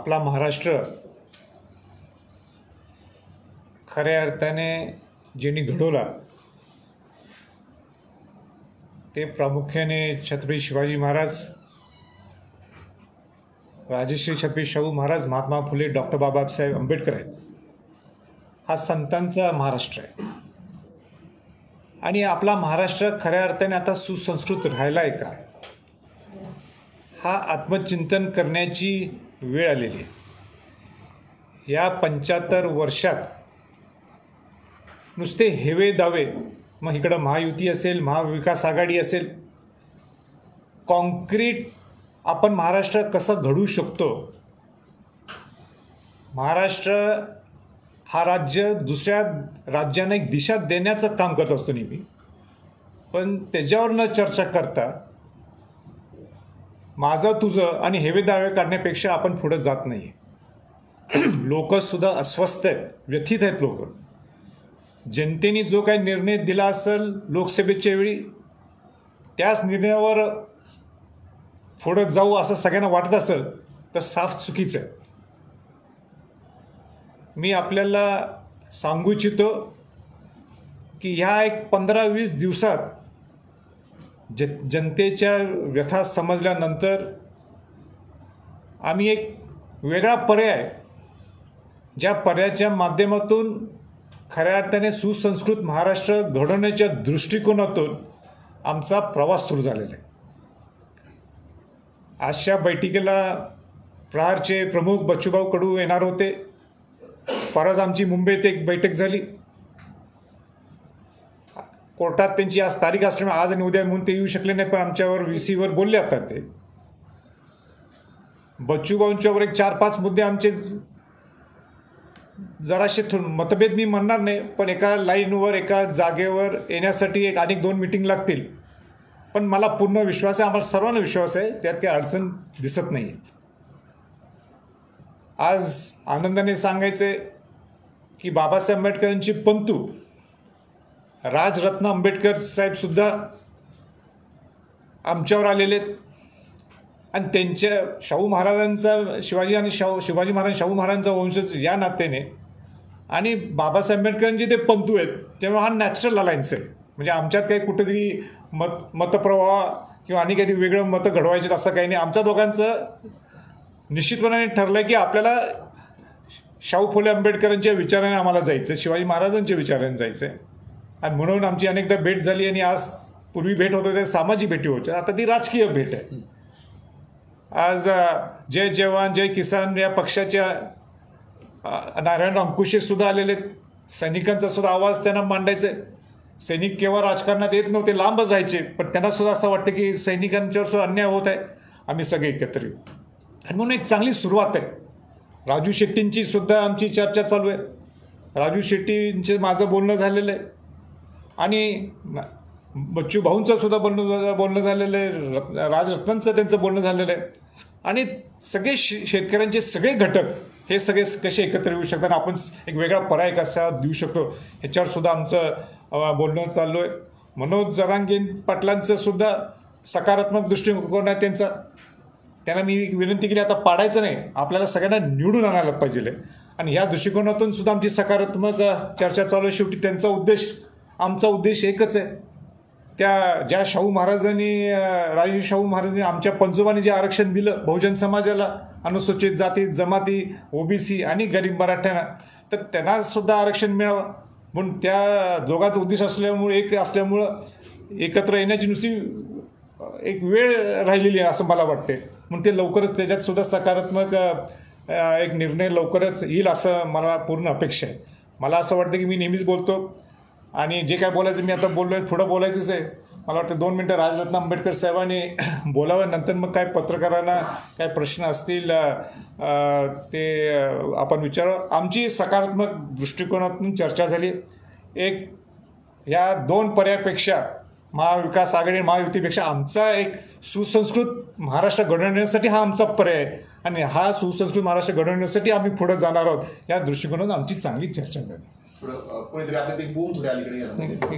आपला महाराष्ट्र खऱ्या अर्थाने ज्यांनी घडवला ते प्रामुख्याने छत्रपती शिवाजी महाराज, राजश्री छत्रपती शाहू महाराज, महात्मा फुले, डॉक्टर बाबासाहेब आंबेडकर आहेत. हा संतांचा महाराष्ट्र आहे आणि आपला महाराष्ट्र खऱ्या अर्थाने आता सुसंस्कृत राहिला आहे का, हा आत्मचिंतन करण्याची वेळ आलेली आहे. या 75 वर्षात नुसते हेवे दावे, मग इकडं महायुती असेल, महाविकास आघाडी असेल, कॉन्क्रीट आपण महाराष्ट्र कसं घडवू शकतो, महाराष्ट्र हा राज्य दुसऱ्या राज्यांना एक दिशा देण्याचं काम करत असतो नेहमी, पण त्याच्यावर न चर्चा करता माझं तुझं आणि हेवे दावे काढण्यापेक्षा आपण पुढे जात नाही. लोकसुद्धा अस्वस्थ आहेत, व्यथित आहेत लोक. जनतेने जो काही निर्णय दिला असेल लोकसभेच्या वेळी, त्याच निर्णयावर पुढं जाऊ असं सगळ्यांना वाटत असेल तर साफ चुकीचं आहे. मी आपल्याला सांगू इच्छितो की ह्या एक 15-20 दिवसात जनतेच्या व्यथा समजल्यानंतर आम्ही एक वेगळा पर्याय, ज्या पर्यायाच्या माध्यमातून खऱ्या अर्थाने सुसंस्कृत महाराष्ट्र घडवण्याच्या दृष्टिकोनातून आमचा प्रवास सुरू झालेला आहे. आजच्या बैठकीला प्रहारचे प्रमुख बच्चूभाऊ कडू येणार होते. परत आमची मुंबईत एक बैठक झाली. कोर्टात त्यांची आज तारीख असल्यामुळे आज आणि उद्या म्हणून ते येऊ शकले नाही, पण आमच्यावर VCवर बोलले आता. ते बच्चूभाऊंच्यावर एक 4-5 मुद्दे आमचे जराशे मतभेद मी म्हणणार नाही, पण एका लाईनवर एका जागेवर येण्यासाठी एक अनेक 2 मीटिंग लागतील. पण मला पूर्ण विश्वास आहे, आम्हाला सर्वांना विश्वास आहे, त्यात काही अडचण दिसत नाही. आज आनंदाने सांगायचे की बाबासाहेब आंबेडकरांची पंतू राजरत्न आंबेडकर साहेबसुद्धा आमच्यावर आलेले आहेत आणि त्यांच्या शाहू महाराजांचा शिवाजी महाराज शाहू महाराजांचा वंशज या नात्याने आणि बाबासाहेब आंबेडकरांचे ते पंतू आहेत, त्यामुळे हा नॅचरल अलायन्स आहे. म्हणजे आमच्यात काही कुठेतरी मतप्रवाह किंवा आणि काही वेगळं मतं घडवायचे असं काही नाही. आमच्या दोघांचं निश्चितपणाने ठरलं की आपल्याला शाहू फुले आंबेडकरांच्या विचाराने आम्हाला जायचं, शिवाजी महाराजांच्या विचाराने जायचं आहे. आणि म्हणून आमची अनेकदा भेट झाली आणि आज पूर्वी भेट होत होते सामाजिक भेटी होत्या, आता ती राजकीय भेट आहे. आज जय जवान जय किसान या पक्षाच्या नारायण अंकुशेसुद्धा आलेले आहेत. सैनिकांचा सुद्धा आवाज त्यांना मांडायचा आहे. सैनिक केव्हा राजकारणात येत नव्हते, लांबच राहायचे, पण त्यांना सुद्धा असं वाटतं की सैनिकांच्यावर सुद्धा अन्याय होत आहे, आम्ही सगळे एकत्र येऊ. आणि म्हणून एक चांगली सुरुवात आहे. राजू शेट्टींची सुद्धा आमची चर्चा चालू आहे. राजू शेट्टींचे माझं बोलणं झालेलं आहे आणि बच्चू भाऊंचं सुद्धा बोलणं झालेलं आहे, राजरत्नांचं त्यांचं बोलणं झालेलं आहे. आणि सगळे शेतकऱ्यांचे सगळे घटक हे सगळे कसे एकत्र येऊ शकतात, आपण एक वेगळा पर्याय कसा देऊ शकतो, ह्याच्यावर सुद्धा आमचं बोलणं चालू आहे. मनोज जरांगे पाटलांचं सुद्धा सकारात्मक दृष्टिकोन आहे त्यांचा. त्यांना मी विनंती केली, आता पाडायचं नाही, आपल्याला सगळ्यांना निवडून आणायला पाहिजे. आणि ह्या दृष्टिकोनातून सुद्धा आमची सकारात्मक चर्चा चालू आहे. शेवटी त्यांचा उद्देश आमचा उद्देश एकच आहे. त्या ज्या शाहू महाराजांनी राजे शाहू महाराजांनी आमच्या पंजोबांनी जे आरक्षण दिलं बहुजन समाजाला, अनुसूचित जाती जमाती OBC आणि गरीब मराठ्यांना, तर त्यांना सुद्धा आरक्षण मिळावं म्हणून त्या दोघांचा उद्देश असल्यामुळे एकत्र येण्याची नुसती एक वेळ राहिलेली आहे असं मला वाटते. म्हणून ते लवकरच त्याच्यात सुद्धा सकारात्मक एक निर्णय लवकरच येईल असं मला पूर्ण अपेक्षा आहे. मला असं वाटतं की मी नेहमीच बोलतो आणि जे काय बोलायचं मी आता बोललो आहे, पुढं बोलायचंच आहे. मला वाटतं 2 मिनटं राजरत्न आंबेडकर साहेबांनी बोलावं, नंतर मग काय पत्रकारांना काय प्रश्न असतील ते आपण विचारावं. आमची सकारात्मक दृष्टिकोनातून चर्चा झाली. एक या 2 पर्यायापेक्षा महाविकास आघाडी महायुतीपेक्षा आमचा एक सुसंस्कृत महाराष्ट्र घडवण्यासाठी हा आमचा पर्याय आहे आणि हा सुसंस्कृत महाराष्ट्र घडवण्यासाठी आम्ही पुढे जाणार आहोत. या दृष्टिकोनातून आमची चांगली चर्चा झाली. कोणीतरी आपल्या ते बूम थोडे अलीकडे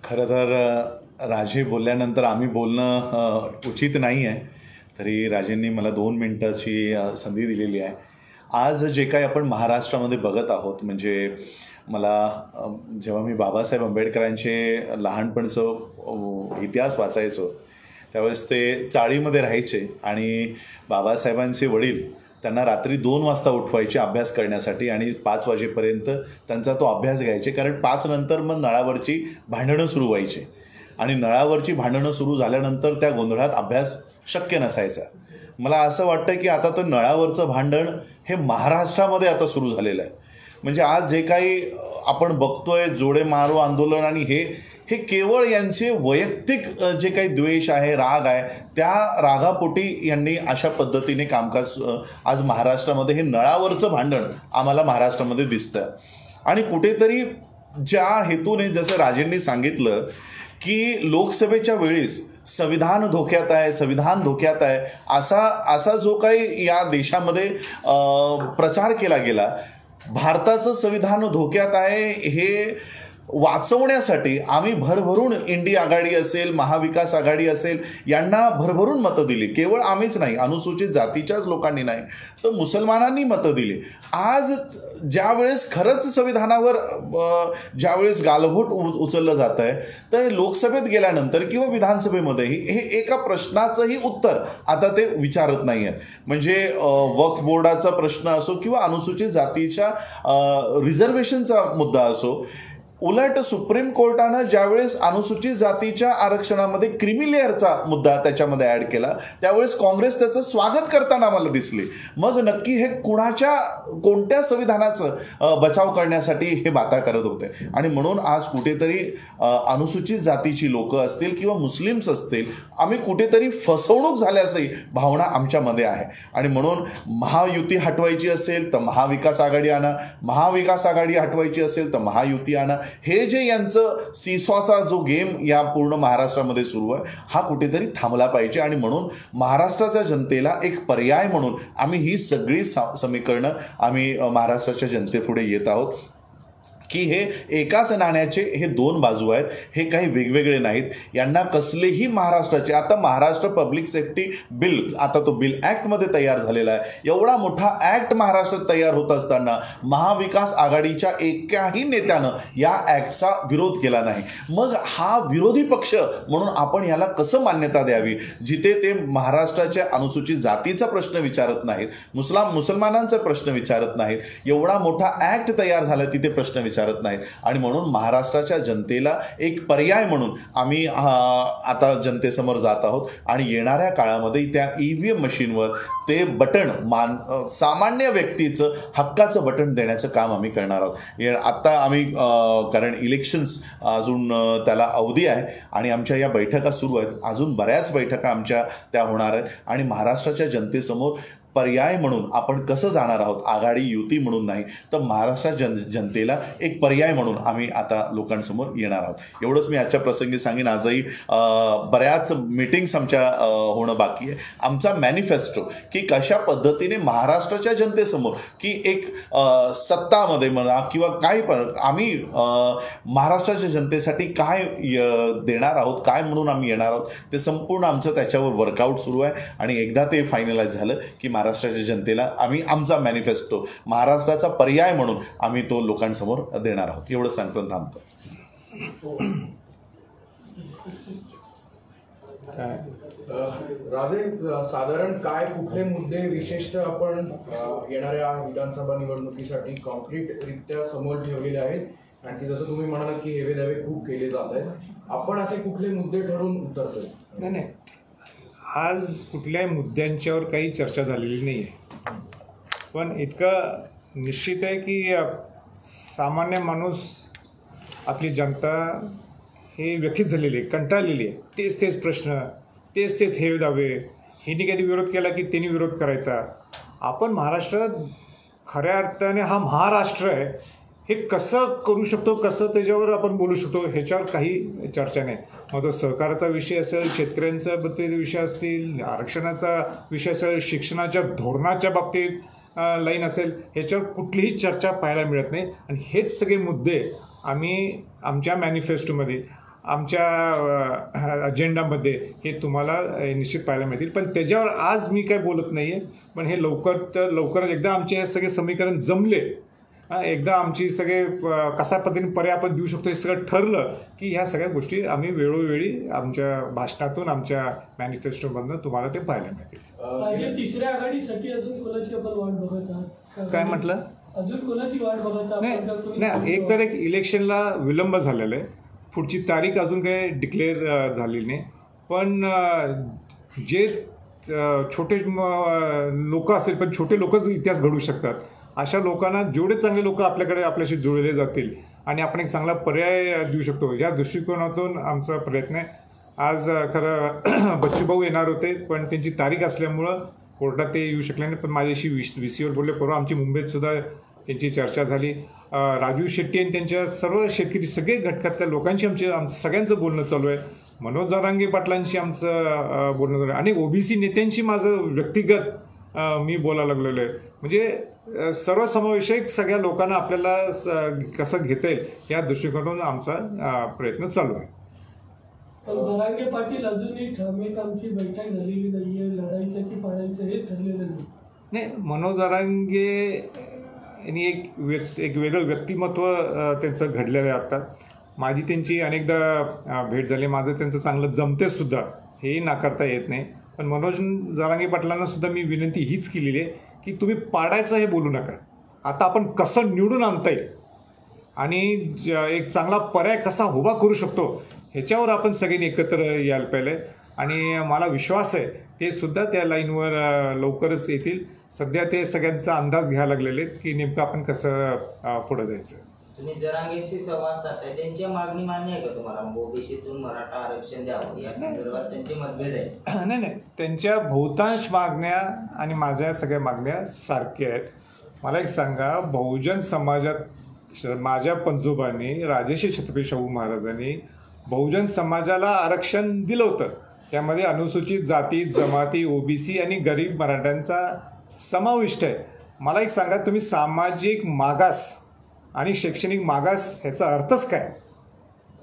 खरं तर राजे बोलल्यानंतर आम्ही बोलणं उचित नाही आहे, तरी राजेंनी मला 2 मिनटाची संधी दिलेली आहे. आज जे काही आपण महाराष्ट्रामध्ये बघत आहोत, म्हणजे मला जेव्हा मी बाबासाहेब आंबेडकरांचे लहानपणचं इतिहास वाचायचो त्यावेळेस ते चाळीमध्ये राहायचे आणि बाबासाहेबांचे वडील त्यांना रात्री 2 वाजता उठवायचे अभ्यास करण्यासाठी आणि 5 वाजेपर्यंत त्यांचा तो अभ्यास घ्यायचे, कारण 5 नंतर मग नळावरची भांडणं सुरू व्हायची आणि नळावरची भांडणं सुरू झाल्यानंतर त्या गोंधळात अभ्यास शक्य नसायचा. मला असं वाटतं की आता तर नळावरचं भांडण हे महाराष्ट्रामध्ये आता सुरू झालेलं आहे. म्हणजे आज जे काही आपण बघतोय जोडे मारो आंदोलन आणि हे केवळ यांचे वैयक्तिक जे काही द्वेष आहे, राग आहे, त्या रागापोटी यांनी अशा पद्धतीने कामकाज आज महाराष्ट्रामध्ये हे नळावरचं भांडण आम्हाला महाराष्ट्रामध्ये दिसतं. आणि कुठेतरी ज्या हेतूने जसं राजेंनी सांगितलं की लोकसभेच्या वेळेस संविधान धोक्यात आहे, संविधान धोक्यात आहे, असा जो काही या देशामध्ये प्रचार केला गेला, भारताचं संविधान धोक्यात आहे हे वाचवण्यासाठी आम्ही भरभरून इंडिया आघाडी असेल, महाविकास आघाडी असेल यांना भरभरून मतं दिली. केवळ आम्हीच नाही, अनुसूचित जातीच्याच लोकांनी नाही तर मुसलमानांनी मतं दिली. आज ज्यावेळेस खरंच संविधानावर ज्यावेळेस गालबोट उचललं जात आहे तर लोकसभेत गेल्यानंतर किंवा विधानसभेमध्येही हे एका प्रश्नाचंही उत्तर आता ते विचारत नाही आहेत. म्हणजे वक्फ बोर्डाचा प्रश्न असो किंवा अनुसूचित जातीच्या रिझर्वेशनचा मुद्दा असो, उलट सुप्रीम कोर्टानं ज्यावेळेस अनुसूचित जातीच्या आरक्षणामध्ये क्रिमी लेअरचा मुद्दा त्याच्यामध्ये ॲड केला त्यावेळेस काँग्रेस त्याचं स्वागत करताना मला दिसली. मग नक्की हे कोणत्या संविधानाचं बचाव करण्यासाठी हे बाता करत होते. आणि म्हणून आज कुठेतरी अनुसूचित जातीची लोकं असतील किंवा मुस्लिम्स असतील, आम्ही कुठेतरी फसवणूक झाल्याचंही भावना आमच्यामध्ये आहे. आणि म्हणून महायुती हटवायची असेल तर महाविकास आघाडी आणा, महाविकास आघाडी हटवायची असेल तर महायुती आणा. हे जे यांचं सीसॉचा जो गेम या पूर्ण महाराष्ट्रामध्ये सुरू आहे हा कुठेतरी थांबला पाहिजे. आणि म्हणून महाराष्ट्राच्या जनतेला एक पर्याय म्हणून आम्ही ही सगळी समीकरणं आम्ही महाराष्ट्राच्या जनतेपुढे येत आहोत की हे एकाच नाण्याचे हे 2 बाजू आहेत, हे काही वेगवेगळे नाहीत. यांना कसलेही महाराष्ट्राचे, आता महाराष्ट्र पब्लिक सेफ्टी बिल, आता तो बिल ॲक्टमध्ये तयार झालेला आहे. एवढा मोठा ॲक्ट महाराष्ट्रात तयार होत असताना महाविकास आघाडीच्या एकाही नेत्यानं या ॲक्टचा विरोध केला नाही. मग हा विरोधी पक्ष म्हणून आपण याला कसं मान्यता द्यावी, जिथे ते महाराष्ट्राच्या अनुसूचित जातीचा प्रश्न विचारत नाहीत, मुसलमानांचा प्रश्न विचारत नाहीत, एवढा मोठा ॲक्ट तयार झाला तिथे प्रश्न विचारत नाहीत. आणि म्हणून महाराष्ट्राच्या जनतेला एक पर्याय म्हणून आम्ही आता जनतेसमोर जात आहोत आणि येणाऱ्या काळामध्ये त्या EVM मशीनवर ते बटन सामान्य व्यक्तीचं हक्काचं बटन देण्याचं काम आम्ही करणार आहोत. आता आम्ही कारण इलेक्शन्स अजून त्याला अवधी आहे आणि आमच्या या बैठका सुरू आहेत, अजून बऱ्याच बैठका आमच्या त्या होणार आहेत. आणि महाराष्ट्राच्या जनतेसमोर पर्याय म्हणून आपण कसं जाणार आहोत, आघाडी युती म्हणून नाही तर महाराष्ट्राच्या जनतेला एक पर्याय म्हणून आम्ही आता लोकांसमोर येणार आहोत. एवढंच मी आजच्या प्रसंगी सांगेन. आजही बऱ्याच मीटिंग्स आमच्या होणं बाकी आहे. आमचा मॅनिफेस्टो की कशा पद्धतीने महाराष्ट्राच्या जनतेसमोर की एक सत्तामध्ये म्हणा किंवा काही पण आम्ही महाराष्ट्राच्या जनतेसाठी काय देणार आहोत, काय म्हणून आम्ही येणार आहोत, ते संपूर्ण आमचं त्याच्यावर वर्कआउट सुरू आहे. आणि एकदा ते फायनलाइज झालं की महाराष्ट्राच्या जनतेला आम्ही आमचा मॅनिफेस्टो महाराष्ट्राचा पर्याय म्हणून आम्ही तो लोकांसमोर देणार आहोत. एवढं सांगतो थांबतो. राजे, साधारण काय कुठले मुद्दे विशेषतः आपण येणाऱ्या विधानसभा निवडणुकीसाठी कॉन्क्रीटरित्या समोर ठेवलेले आहेत? आणखी जसं तुम्ही म्हणालात की हेवे दावे खूप केले जात आहेत, आपण असे कुठले मुद्दे ठरवून उतरतोय? नाही, आज कुठल्याही मुद्द्यांच्यावर काही चर्चा झालेली नाही आहे. पण इतकं निश्चित आहे की सामान्य माणूस, आपली जनता हे व्यथित झालेली आहे, कंटाळलेली आहे. तेच प्रश्न, तेच हेवे दावे. हिने कधी विरोध केला की त्यांनी विरोध करायचा. आपण महाराष्ट्रात खऱ्या अर्थाने हा महाराष्ट्र आहे, हे कसं करू शकतो, कसं त्याच्यावर आपण बोलू शकतो ह्याच्यावर काही चर्चा नाही. मग तो सहकाराचा विषय असेल, शेतकऱ्यांच्या बाबतीत विषय असतील, आरक्षणाचा विषय असेल, शिक्षणाच्या धोरणाच्या बाबतीत लाईन असेल, ह्याच्यावर कुठलीही चर्चा पाहायला मिळत नाही. आणि हेच सगळे मुद्दे आम्ही आमच्या मॅनिफेस्टोमध्ये आमच्या अजेंडामध्ये हे तुम्हाला निश्चित पाहायला मिळतील. पण त्याच्यावर आज मी काय बोलत नाही आहे. पण हे लवकरच एकदा आमचे हे सगळे समीकरण जमले, एकदा आमची सगळे कशा पद्धतीने पर्याय आपण देऊ शकतो हे सगळं ठरलं की ह्या सगळ्या गोष्टी आम्ही वेळोवेळी आमच्या भाषणातून, आमच्या मॅनिफेस्टोमधनं तुम्हाला ते पाहायला मिळतील. तिसऱ्या आघाडीसाठी अजून कोणाची आपण वाट बघत आहात? काय म्हटलं? अजून कोणाची वाट बघत आहात? नाही, एक तर एक इलेक्शनला विलंब झालेला आहे. पुढची तारीख अजून काही डिक्लेअर झालेली नाही. पण जे छोटे लोक असतील, पण छोटे लोकच इतिहास घडू शकतात, अशा लोकांना जेवढे चांगले लोक आपल्याकडे आपल्याशी जोडले जातील आणि आपण एक चांगला पर्याय देऊ शकतो, या दृष्टिकोनातून आमचा प्रयत्न आहे. आज खरं बच्चूभाऊ येणार होते, पण त्यांची तारीख असल्यामुळं कोर्टात ते येऊ शकले नाही. पण माझ्याशी VCवर बोलले. परवा आमची मुंबईत सुद्धा त्यांची चर्चा झाली. राजू शेट्टी आणि त्यांच्या सर्व शेतकरी सगळे घटकातल्या लोकांशी आमचं सगळ्यांचं बोलणं चालू आहे. मनोज जरांगे पाटलांशी आमचं बोलणं चालू आहे. आणि OBC नेत्यांशी माझं व्यक्तिगत मी बोलायला लागलेलो आहे. म्हणजे सर्वसमावेशक सगळ्या लोकांना आपल्याला कसं घेता येईल या दृष्टिकोनातून आमचा प्रयत्न चालू आहे. पण जरांगे पाटील अजूनही ठामेक आमची बैठक झालेली नाहीये, लढायचं की पाडायचं हे ठरलेलं नाही. मनोज जरांगे यांनी एक वेगळं व्यक्तिमत्व त्यांचं घडलेलं आहे. आत्ता माझी त्यांची अनेकदा भेट झाली, माझं त्यांचं चांगलं जमते सुद्धा, हेही नाकारता येत नाही. पण मनोज जरांगे पाटलांना सुद्धा मी विनंती हीच केलेली आहे की तुम्ही पाडायचं हे बोलू नका. आता आपण कसं निवडून आणता येईल आणि एक चांगला पर्याय कसा उभा करू शकतो ह्याच्यावर आपण सगळ्यांनी एकत्र यायला पाहिजे. आणि मला विश्वास आहे ते सुद्धा त्या लाईनवर लवकरच येतील. सध्या ते सगळ्यांचा अंदाज घ्यायला लागलेले आहेत की नेमकं आपण कसं पुढं जायचं. तुम्ही जरांगेंशी संवाद साधताय, त्यांची मागणी मान्य आहे का तुम्हाला? OBCतून मराठा आरक्षण द्यावं या संदर्भात त्यांचे मतभेद आहे? नाही, त्यांच्या बहुतांश मागण्या आणि माझ्या सगळ्या मागण्या सारख्या आहेत. मला एक सांगा, बहुजन समाजात माझ्या पंजोबांनी, राजर्षी छत्रपती शाहू महाराजांनी बहुजन समाजाला आरक्षण दिलं होतं. त्यामध्ये अनुसूचित जाती, जमाती, OBC आणि गरीब मराठ्यांचा समाविष्ट आहे. मला एक सांगा, तुम्ही सामाजिक मागास आणि शैक्षणिक मागास ह्याचा अर्थच काय,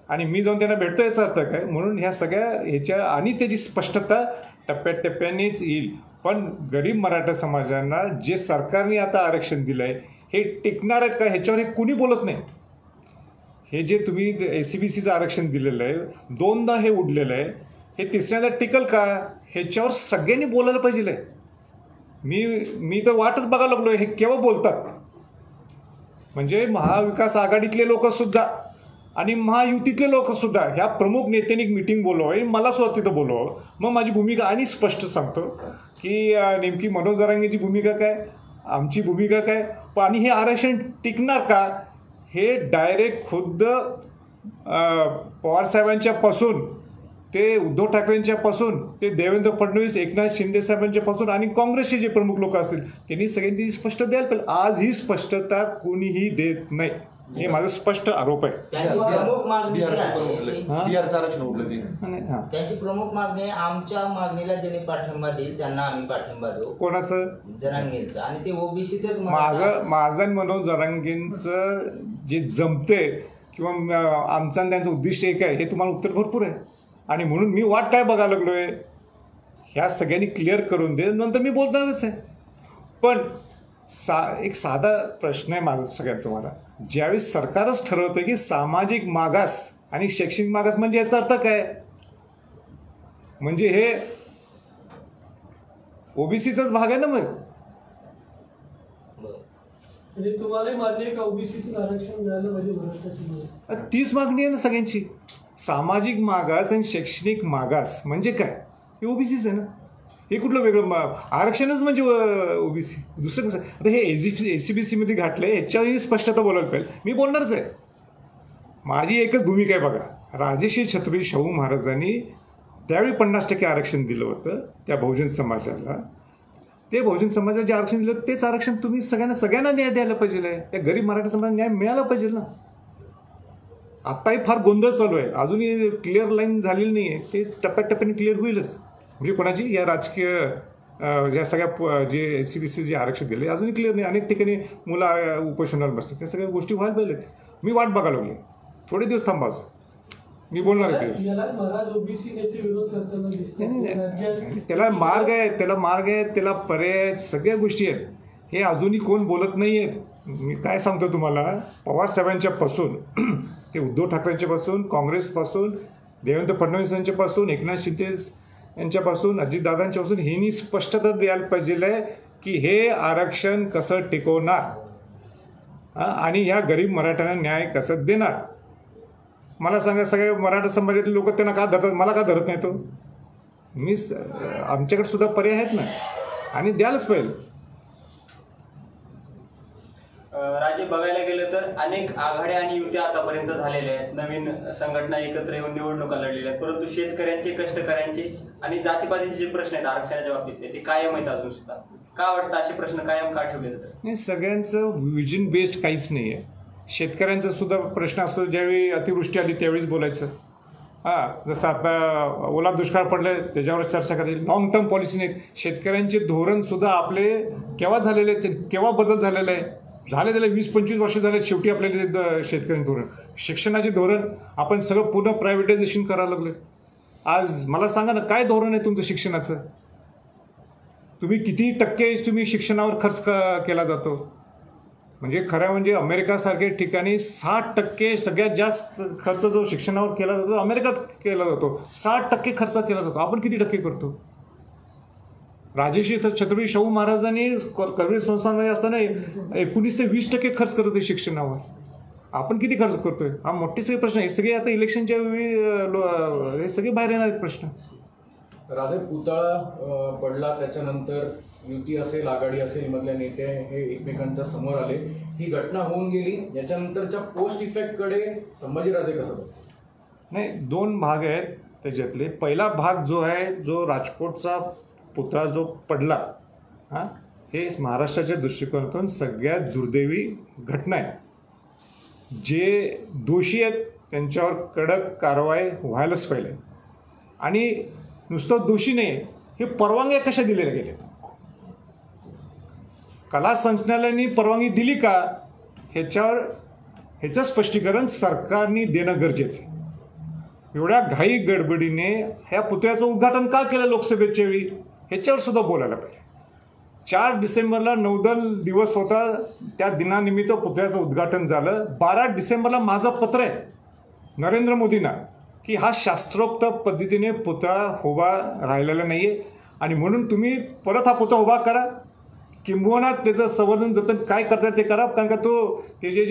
आणि मी जाऊन त्यांना भेटतो याचा अर्थ काय? म्हणून ह्या सगळ्या ह्याच्या आणि त्याची स्पष्टता टप्प्याटप्प्यानेच येईल. पण गरीब मराठा समाजांना जे सरकारने आता आरक्षण दिलं आहे हे टिकणार आहेत का ह्याच्यावर हे कुणी बोलत नाही. हे जे तुम्ही SCBCचं आरक्षण दिलेलं आहे, दोनदा हे उडलेलं आहे, हे तिसऱ्यांदा टिकल का ह्याच्यावर सगळ्यांनी बोलायला पाहिजे. मी तर वाटच बघायला लागलो हे केव्हा बोलतात. म्हणजे महाविकास आघाडीतले लोकसुद्धा आणि महायुतीतले लोकसुद्धा ह्या प्रमुख नेत्यांनी एक मिटिंग बोलवावी, मला स्वतः तिथं बोलवावं. मग माझी भूमिका आणि स्पष्ट सांगतो की नेमकी मनोज जरांगेची भूमिका काय, आमची भूमिका काय, आणि हे आरक्षण टिकणार का हे डायरेक्ट खुद्द पवारसाहेबांच्या पासून ते उद्धव ठाकरेंच्या पासून ते देवेंद्र फडणवीस, एकनाथ शिंदे साहेबांच्या पासून आणि काँग्रेसचे जे प्रमुख लोक असतील त्यांनी सगळ्यांनी स्पष्ट द्यायला पाहिजे. आज ही स्पष्टता कोणीही देत नाही, हे माझा स्पष्ट आरोप आहे. त्यांची प्रमुख मागणी बिहारचं आरक्षण उडलं ते. त्यांची प्रमुख मागणी आहे, आमच्या मागणीला ज्यांनी पाठिंबा देईल त्यांना आम्ही पाठिंबा देऊ. कोणाचं? जरांगेंचं. आणि ते OBCतच माझं मनोज जरांगेंचं जे जमते किंवा आमचं आणि त्यांचं उद्दिष्ट एक आहे हे तुम्हाला उत्तर भरपूर आहे. आणि म्हणून मी वाट काय बघायला लागलोय ह्या सगळ्यांनी क्लिअर करून दे, नंतर मी बोलणारच आहे. पण एक साधा प्रश्न आहे माझा सगळ्यात तुम्हाला. ज्यावेळेस सरकारच ठरवतं की सामाजिक मागास आणि शैक्षणिक मागास म्हणजे याचा अर्थ काय, म्हणजे हे OBCचाच भाग आहे ना. मग म्हणजे तुम्हाला मान्य आहे का OBCतून आरक्षण मिळालं पाहिजे मराठा? तीच मागणी आहे ना सगळ्यांची. सामाजिक मागास आणि शैक्षणिक मागास म्हणजे काय, हे OBCच आहे ना. हे कुठलं वेगळं आरक्षणच म्हणजे OBC, दुसरं कसं? आता हे SCBCमध्ये घातलं आहे ह्याच्यावरही स्पष्टता बोलायला पाहिजे. मी बोलणारच आहे. माझी एकच भूमिका आहे बघा. राजर्षी छत्रपती शाहू महाराजांनी त्यावेळी 50% आरक्षण दिलं होतं त्या बहुजन समाजाला. ते बहुजन समाजाला जे आरक्षण दिलं तेच आरक्षण तुम्ही सगळ्यांना न्याय द्यायला पाहिजे. त्या गरीब मराठा समाजाला न्याय मिळाला पाहिजे ना. आत्ताही फार गोंधळ चालू आहे, अजूनही क्लिअर लाईन झालेली नाही आहे. ते टप्प्याटप्प्याने क्लिअर होईलच. म्हणजे कोणाची या राजकीय या सगळ्या जे SCBC जे आरक्षण दिले अजूनही क्लिअर नाही. अनेक ठिकाणी मुलं उपोषणाला बसतात. त्या सगळ्या गोष्टी व्हायला पाहिजेत. मी वाट बघायला लागली, थोडे दिवस थांबा. मी बोलणार आहे याला महाराज ओबीसी नेते विरोध करताना दिसतात. राज्यात त्याला मार्ग आहे, त्याला पर्याय आहेत, सगळ्या गोष्टी आहेत. हे अजूनही कोण बोलत नाही आहेत. मी काय सांगतो तुम्हाला, पवार साहेबांच्या पासून ते उद्धव ठाकरेंच्या पासून, काँग्रेसपासून, देवेंद्र फडणवीस यांच्यापासून, एकनाथ शिंदे यांच्यापासून, अजितदादांच्यापासून ह्यांनी स्पष्टता द्यायला पाहिजे की हे आरक्षण कसं टिकवणार आणि ह्या गरीब मराठ्यांना न्याय कसं देणार. मला सांगा, सगळे मराठा समाजातले लोक त्यांना का धरतात, मला का धरत नाही तो? आमच्याकडे सुद्धा पर्याय आहेत ना, आणि द्यायलाच पाहिजे. राजे, बघायला गेलं तर अनेक आघाड्या आणि युत्या आतापर्यंत झालेल्या आहेत, नवीन संघटना एकत्र येऊन निवडणुका लढलेल्या आहेत, परंतु शेतकऱ्यांचे, कष्टकऱ्यांचे आणि जातीपातीचे जे प्रश्न आहेत आरक्षणाच्या बाबतीतले ते कायम आहेत अजून सुद्धा. का वाटतं असे प्रश्न कायम का ठेवले जातात? नाही, सगळ्यांचं विजन बेस्ड काहीच नाही आहे. शेतकऱ्यांचा सुद्धा प्रश्न असतो, ज्यावेळी अतिवृष्टी आली त्यावेळीच बोलायचं. जसं आता ओला दुष्काळ पडले त्याच्यावर चर्चा करायची. लॉंग टर्म पॉलिसी नाहीत. शेतकऱ्यांचे धोरणसुद्धा आपले केव्हा झालेले आहेत, केव्हा बदल झालेला आहे, झाले त्याला 20-25 वर्ष झाले. शेवटी आपल्याला शेतकऱ्यांचे धोरण, शिक्षणाचे धोरण आपण सगळं पूर्ण प्रायव्हेटायझेशन करायला लागले. आज मला सांगा ना, काय धोरण आहे तुमचं शिक्षणाचं? तुम्ही किती टक्के तुम्ही शिक्षणावर खर्च केला जातो? म्हणजे खरं म्हणजे अमेरिकासारख्या ठिकाणी 60% सगळ्यात जास्त खर्च जो शिक्षणावर केला जातो अमेरिकात केला जातो. 60% खर्च केला जातो. आपण किती टक्के करतो? राजर्षी छत्रपती शाहू महाराजांनी कबीर संस्थानमध्ये असताना 19 ते 20% खर्च करत होते शिक्षणावर. आपण किती खर्च करतोय? हा मोठे सगळे प्रश्न. हे सगळे आता इलेक्शनच्या वेळी हे सगळे बाहेर येणार आहेत प्रश्न. राजे, पुतळा पडला त्याच्यानंतर युती असेल, आघाडी असेल, मधल्या नेते हे एकमेकांच्या समोर आले, ही घटना होऊन गेली. याच्यानंतरच्या पोस्ट इफेक्टकडे संभाजीराजे कसं बघतात? नाही, 2 भाग आहेत त्याच्यातले. पहिला भाग जो आहे, जो राजकोटचा पुतळा जो पडला, हे महाराष्ट्राच्या दृष्टिकोनातून सगळ्यात दुर्दैवी घटना आहे. जे दोषी आहेत त्यांच्यावर कडक कारवाई व्हायलाच पाहिजे. आणि नुसतं दोषी नाही, हे परवानग्या कशा दिलेल्या गेल्या? कला संचालनालयाने परवानगी दिली का, ह्याचं स्पष्टीकरण सरकारने देणं गरजेचं आहे. एवढ्या घाई गडबडीने ह्या पुतळ्याचं उद्घाटन का केलं लोकसभेच्या वेळी, ह्याच्यावर सुद्धा बोलायला पाहिजे. 4 डिसेंबरला नौदल दिवस होता, त्या दिनानिमित्त पुतळ्याचं उद्घाटन झालं. 12 डिसेंबरला माझं पत्र आहे नरेंद्र मोदींना की हा शास्त्रोक्त पद्धतीने पुतळा उभा राहिलेला नाही आहे आणि म्हणून तुम्ही परत हा पुतळा उभा करा, किंबहुना त्याचं संवर्धन जतन काय करतात ते करा. कारण का त्याचे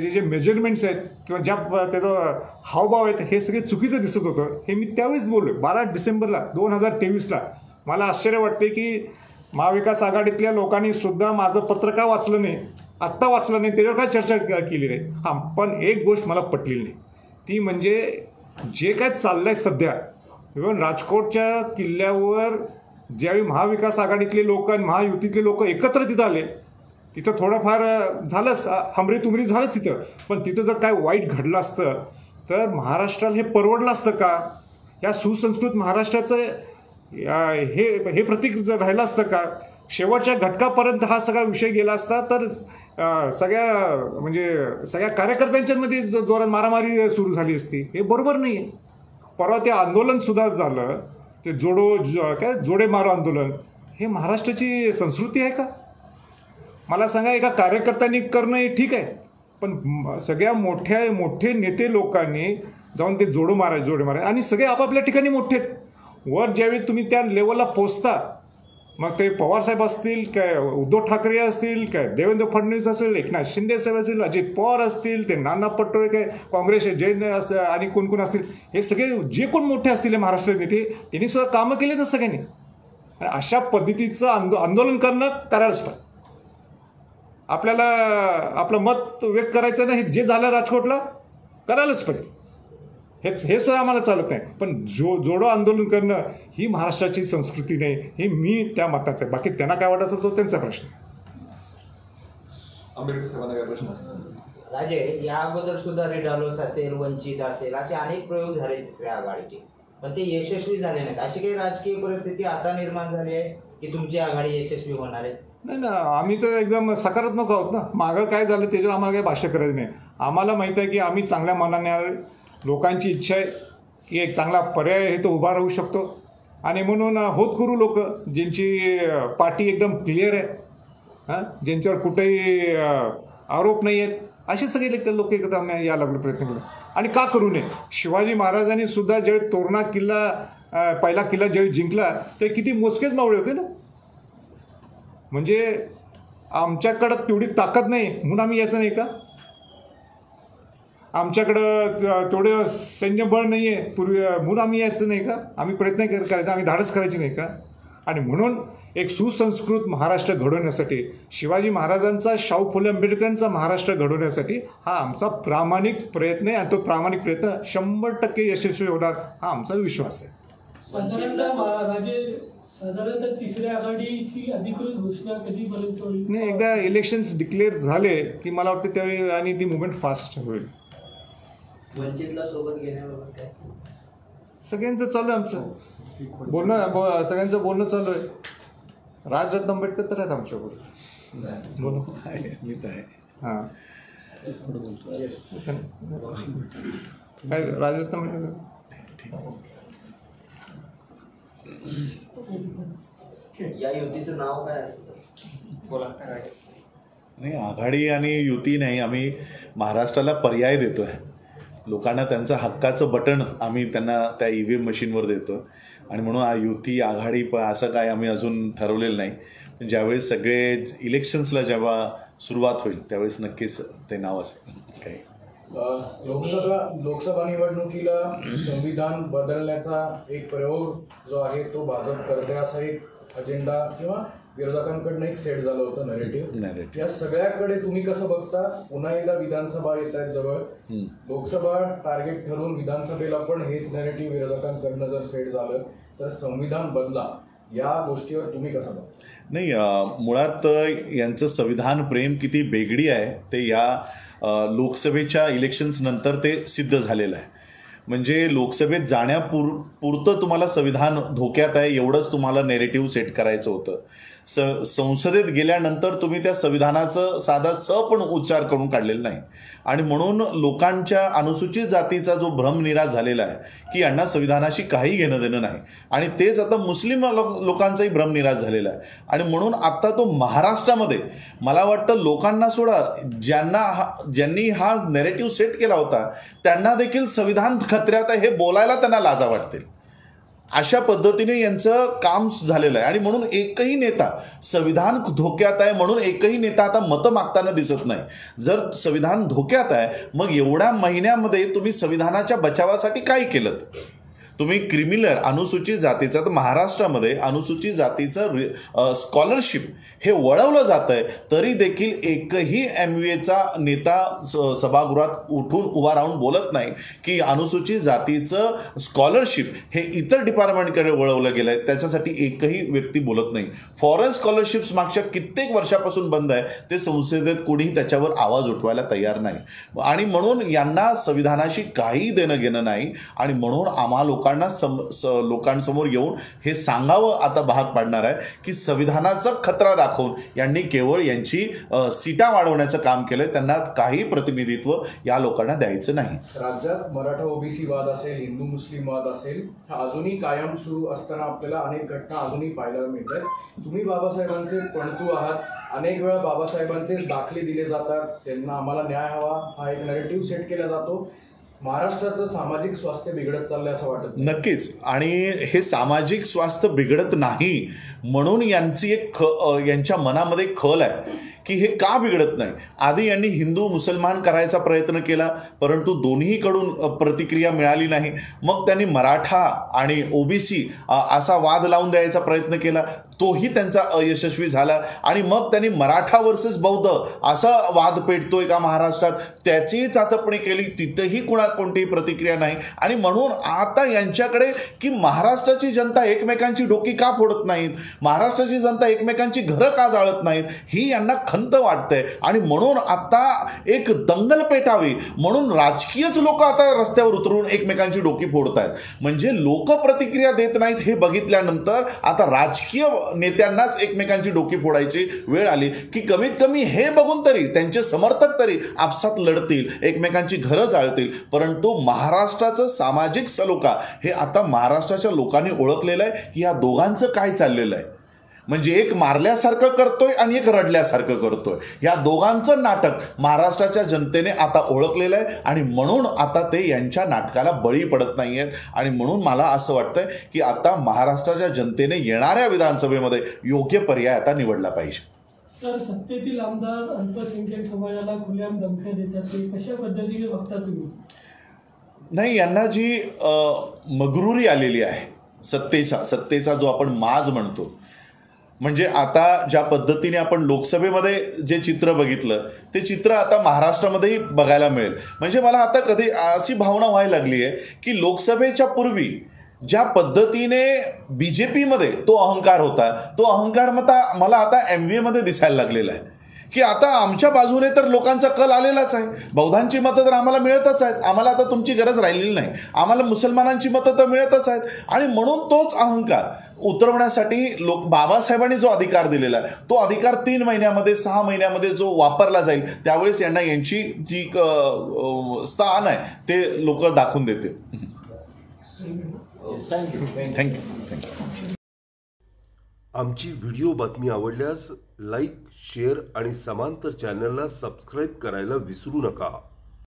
जे मेजरमेंट्स आहेत किंवा ज्या त्याचं हावभाव आहेत हे सगळे चुकीचं दिसत होतं. हे मी त्यावेळेस बोललो 12 डिसेंबरला 2023ला. मला आश्चर्य वाटते की महाविकास आघाडीतल्या लोकांनी सुद्धा माझं पत्र का वाचलं नाही, आत्ता वाचलं नाही, त्याच्यावर काय चर्चा केली नाही. पण एक गोष्ट मला पटलेली नाही, ती म्हणजे जे काय चाललं आहे सध्या, इव्हन राजकोटच्या किल्ल्यावर ज्यावेळी महाविकास आघाडीतले लोक आणि महायुतीतले लोक एकत्र तिथं आले, तिथं थोडंफार झालंच, हमरी तुमरी झालंच तिथं. पण तिथं जर काय वाईट घडलं असतं तर महाराष्ट्राला हे परवडलं असतं का? या सुसंस्कृत महाराष्ट्राचं हे प्रतीक जर राहिलं असतं का? शेवटच्या घटकापर्यंत हा सगळा विषय गेला असता तर सगळ्या कार्यकर्त्यांच्यामध्ये जोरात मारामारी सुरू झाली असती. हे बरोबर नाही आहे. परवा ते आंदोलनसुद्धा झालं, ते जोडे मारो आंदोलन. हे महाराष्ट्राची संस्कृती आहे का? मला सांगा, एका कार्यकर्त्यांनी करणं हे ठीक आहे, पण सगळ्या मोठे नेते लोकांनी जाऊन ते जोडे मारा आणि सगळे आपापल्या ठिकाणी मोठे वर ज्यावेळी तुम्ही त्या लेवलला पोचता, मग ते पवारसाहेब असतील काय, उद्धव ठाकरे असतील काय, देवेंद्र फडणवीस असेल, एकनाथ शिंदे साहेब असतील, अजित पवार असतील, ते नाना पटोळे काय, काँग्रेस जैन आणि कोण असतील, हे सगळे जे कोण मोठे असतील महाराष्ट्रात नेते त्यांनी सुद्धा कामं केले तर सगळ्यांनी. आणि अशा पद्धतीचं आंदोलन करायलाच पाहिजे. आपल्याला आपलं मत व्यक्त करायचं नाही, जे झालं राजकोटला करायलाच पाहिजे. हे सुद्धा आम्हाला चालत नाही. पण जोडो आंदोलन करणं ही महाराष्ट्राची संस्कृती नाही, हे मी त्या मताचं आहे. बाकी त्यांना काय वाटायचं तो त्यांचा प्रश्न. आंबेडकर साहेबांना काय प्रश्न असतो? राजे, या अगोदर सुद्धा रिडालोस असेल, वंचित असेल, असे अनेक प्रयोग झाले तिसऱ्या आघाडीचे, पण ते यशस्वी झाले नाहीत. अशी काही राजकीय परिस्थिती आता निर्माण झाली आहे की तुमची आघाडी यशस्वी होणार आहे? नाही ना, आम्ही तर एकदम सकारात्मक आहोत ना. मागं काय झालं त्याच्यावर आम्हाला काही भाष्य करायचं नाही. आम्हाला माहीत आहे की आम्ही चांगल्या मनाने लोकांची इच्छा आहे की एक चांगला पर्याय हे तो उभा राहू शकतो आणि म्हणून होतकरू लोक ज्यांची पार्टी एकदम क्लिअर आहे, हां, ज्यांच्यावर कुठेही आरोप नाही आहेत, असे सगळे लोक एकत्र आम्ही या लागलो प्रयत्न करू. आणि का करू नये? शिवाजी महाराजांनी सुद्धा ज्यावेळी तोरणा किल्ला पहिला किल्ला ज्यावेळी जिंकला ते किती मोजकेच मावळे होते ना. म्हणजे आमच्याकडं तेवढी ताकद नाही म्हणून आम्ही यायचं नाही का? आमच्याकडं तेवढं सैन्यबळ नाही आहे पूर्वी म्हणून आम्ही यायचं नाही का? आम्ही प्रयत्न करायचा, आम्ही धाडस करायची नाही का? आणि म्हणून एक सुसंस्कृत महाराष्ट्र घडवण्यासाठी, शिवाजी महाराजांचा, शाहू फुले आंबेडकरांचा महाराष्ट्र घडवण्यासाठी हा आमचा प्रामाणिक प्रयत्न आहे आणि तो प्रामाणिक प्रयत्न 100% यशस्वी होणार हा आमचा विश्वास आहे. साधारणतः तिसऱ्या आघाडीची अधिकृत घोषणा कधीपर्यंत होईल? नाही, एकदा इलेक्शन्स डिक्लेअर झाले की मला वाटतं त्यावेळी आणि ती मुवमेंट फास्ट होईल. वंचितला सोबत घेण्याबाबत काय सगळ्यांचं चालू आहे आमचं बोलणं, सगळ्यांचं बोलणं चालू आहे. राजरत्न आंबेडकर तर आहेत आमच्याबरोबर. बोला. हां, काय राजरत्न आंबेडकर या युतीचं नाव काय असतं? बोला. नाही, आघाडी आणि युती नाही, आम्ही महाराष्ट्राला पर्याय देतो आहे. लोकांना त्यांचं हक्काचं बटन आम्ही त्यांना त्या EVM मशीनवर देतो आणि म्हणून युती आघाडी असं काय आम्ही अजून ठरवलेलं नाही. पण ज्यावेळेस सगळे इलेक्शन्सला जेव्हा सुरुवात होईल त्यावेळेस नक्कीच ते नाव असेल. काही लोकसभा निवडणुकीला संविधान बदलण्याचा एक प्रयोग जो आहे तो भाजप करते असा एक अजेंडा किंवा विरोधकांकडनं एक सेट झालं होतं नॅरेटिव्ह. या सगळ्याकडे तुम्ही कसं बघता? पुन्हा एकदा विधानसभा येत आहेत जवळ, लोकसभा टार्गेट ठरवून विधानसभेला पण हेच नॅरेटिव्ह विरोधकांकडनं जर सेट झालं तर संविधान बदला, या गोष्टीवर तुम्ही कसं बघता? नाही, मुळात यांचं संविधान प्रेम किती बेगडी आहे ते या लोकसभेच्या इलेक्शन्स नंतर ते सिद्ध झालेलं आहे. म्हणजे लोकसभेत जाण्यापुरतं तुम्हाला संविधान धोक्यात आहे एवढंच तुम्हाला नेरेटिव्ह सेट करायचं होतं. संसदेत गेल्यानंतर तुम्ही त्या संविधानाचं साधा पण उच्चार करून काढलेला नाही आणि म्हणून लोकांच्या अनुसूचित जातीचा जो भ्रमनिराश झालेला आहे की यांना संविधानाशी काही घेणं देणं नाही आणि तेच आता मुस्लिम लोकांचाही भ्रमनिराश झालेला आहे. आणि म्हणून आत्ता तो महाराष्ट्रामध्ये मला वाटतं लोकांना सोडा, ज्यांनी हा नेरेटिव्ह सेट केला होता त्यांना देखील संविधान खतऱ्यात आहे हे बोलायला त्यांना लाजा वाटतील. अशा पद्धतीने यांचं काम झालेलं आहे आणि म्हणून एकही नेता संविधान धोक्यात आहे म्हणून एकही नेता आता मतं मागताना दिसत नाही. जर संविधान धोक्यात आहे मग एवढ्या महिन्यामध्ये तुम्ही संविधानाच्या बचावासाठी काय केलं? तुम्ही क्रिमिनल अनुसूचित जातीचं, तर महाराष्ट्रामध्ये अनुसूचित जातीचं स्कॉलरशिप हे वळवलं जातं आहे तरी देखील एकही MUAचा नेता सभागृहात उठून उभा राहून बोलत नाही की अनुसूचित जातीचं स्कॉलरशिप हे इतर डिपार्टमेंटकडे वळवलं गेलं आहे, त्याच्यासाठी एकही व्यक्ती बोलत नाही. फॉरेन स्कॉलरशिप्स मागच्या कित्येक वर्षापासून बंद आहे, ते संसदेत कोणीही त्याच्यावर आवाज उठवायला तयार नाही आणि म्हणून यांना संविधानाशी काही देणं घेणं नाही आणि म्हणून आम्हा लोकांसमोर येऊन हे सांगावं आता भाग पाडणार आहे की संविधानाचा खतरा दाखवून यांनी केवळ यांची सीटा वाढवण्याचं काम केलंय, त्यांना काही प्रतिनिधित्व या लोकांना द्यायचं नाही. राज्यात मराठा OBC वाद असेल, हिंदू मुस्लिम वाद असेल, हा अजूनही कायम सुरू असताना आपल्याला अनेक घटना अजूनही पाहायला मिळत आहेत. तुम्ही बाबासाहेबांचे पणतू आहात, अनेक वेळा बाबासाहेबांचेच दाखले दिले जातात, त्यांना आम्हाला न्याय हवा हा एक नॅरेटिव्ह सेट केला जातो. महाराष्ट्राचं सामाजिक स्वास्थ्य बिघडत चाललंय असं वाटत? नक्कीच. आणि हे सामाजिक स्वास्थ्य बिघडत नाही म्हणून यांच्या मनामध्ये खल आहे की हे का बिघडत नाही. आधी यांनी हिंदू मुसलमान करायचा प्रयत्न केला परंतु दोन्हीकडून प्रतिक्रिया मिळाली नाही. मग त्यांनी मराठा आणि OBC असा वाद लावून द्यायचा प्रयत्न केला, तोही त्यांचा अयशस्वी झाला आणि मग त्यांनी मराठा वर्सेस बौद्ध असा वाद पेटतोय का महाराष्ट्रात, त्याची चाचपणी केली, तिथेही कोणतीही प्रतिक्रिया नाही. आणि म्हणून आता यांच्याकडे की महाराष्ट्राची जनता एकमेकांची डोकी का फोडत नाहीत, महाराष्ट्राची जनता एकमेकांची घरं का जाळत नाहीत, ही यांना खंत वाटते आणि म्हणून आता एक दंगल पेटावी म्हणून राजकीयच लोक आता रस्त्यावर उतरून एकमेकांची डोकी फोडत आहेत. म्हणजे लोक प्रतिक्रिया देत नाहीत हे बघितल्यानंतर आता राजकीय नेत्यांनाच एकमेकांची डोकी फोडायची वेळ आली की कमीत कमी हे बघून तरी त्यांचे समर्थक तरी आपसात लढतील, एकमेकांची घरं जाळतील. परंतु महाराष्ट्राचं सामाजिक सलोखा हे आता महाराष्ट्राच्या लोकांनी ओळखलेलं आहे की या दोघांचं काय चाललेलं आहे. म्हणजे एक मारल्यासारखं करतोय आणि एक रडल्यासारखं करतोय. या दोघांचं नाटक महाराष्ट्राच्या जनतेने आता ओळखलेलं आहे आणि म्हणून आता ते यांच्या नाटकाला बळी पडत नाही आहेत. आणि म्हणून मला असं वाटतंय की आता महाराष्ट्राच्या जनतेने येणाऱ्या विधानसभेमध्ये योग्य पर्याय आता निवडला पाहिजे. सर, सत्तेतील आमदार अल्पसंख्याक समाजाला खुल्याम धमक्या देतात, ते कशा पद्धतीने बघता तुम्ही? नाही, यांना जी मगरुरी आलेली आहे सत्तेचा जो आपण माज म्हणतो, म्हणजे आता ज्या पद्धतीने आपण लोकसभेमध्ये जे चित्र बघितलं ते चित्र आता महाराष्ट्रामध्येही बघायला मिळेल. म्हणजे मला आता कधी अशी भावना व्हायला लागली आहे की लोकसभेच्या पूर्वी ज्या पद्धतीने BJPमध्ये तो अहंकार होता, तो अहंकार मला आता MVAमध्ये दिसायला लागलेला आहे की आता आमच्या बाजूने तर लोकांचा कल आलेलाच आहे. बौद्धांची मतं तर आम्हाला मिळतच आहेत, आम्हाला आता तुमची गरज राहिलेली नाही. आम्हाला मुसलमानांची मतं तर मिळतच आहेत. आणि म्हणून तोच अहंकार उतरवण्यासाठी बाबासाहेबांनी जो अधिकार दिलेला आहे तो अधिकार 3 महिन्यामध्ये 6 महिन्यामध्ये जो वापरला जाईल त्यावेळेस यांना यांची जी स्थान आहे ते लोक दाखवून देतील. थँक्यू. आमची व्हिडिओ बातमी आवडल्यास लाईक, शेअर आणि समांतर चॅनलला सबस्क्राईब करायला विसरू नका.